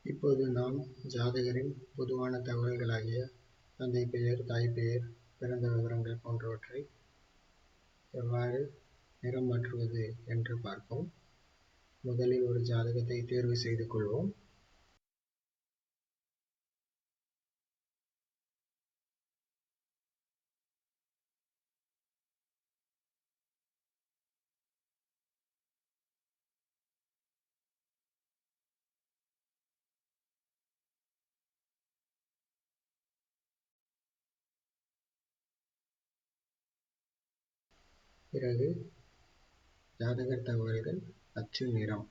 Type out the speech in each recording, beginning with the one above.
இப்போது நாம் ஜாதகரின் பொதுவான தகவல்களாகிய தந்தை பெயர், தாய் பெயர், பிறந்த விவரங்கள் போன்றவற்றை எவ்வாறு நிறம் மாற்றுவது என்று பார்ப்போம். முதலில் ஒரு ஜாதகத்தை தேர்வு செய்து கொள்வோம். பிறகு ஜாதகர் தகவல்கள் அச்சு நிறம்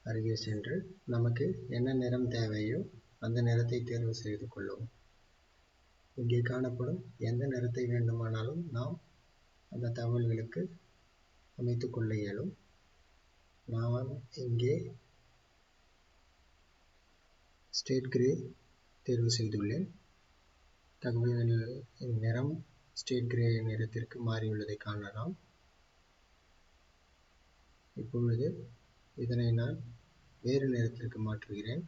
அருகே சென்று நமக்கு என்ன நிறம் தேவையோ அந்த நிறத்தை தேர்வு செய்து கொள்ளும். இங்கே காணப்படும் எந்த நிறத்தை வேண்டுமானாலும் நாம் அந்த தகவல்களுக்கு அமைத்துக் கொள்ள இயலும். நான் இங்கே ஸ்டேட் கிரே தேர்வு செய்துள்ளேன். தகவல்களின் நிறம் ஸ்டேட் கிரே நிறத்திற்கு மாறியுள்ளதை காணலாம். இப்பொழுது இதனை நான் வேறு நிறத்திற்கு மாற்றுகிறேன்.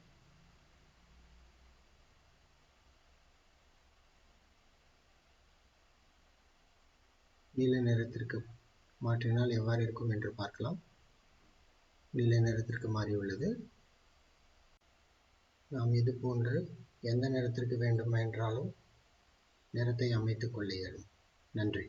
நீல நிறத்திற்கு மாற்றினால் எவ்வாறு இருக்கும் என்று பார்க்கலாம். நீல நிறத்திற்கு மாறியுள்ளது. நாம் இது போன்று எந்த நிறத்திற்கு வேண்டும் என்றாலும் நிறத்தை அமைத்துக் கொள்ள இயலும். நன்றி.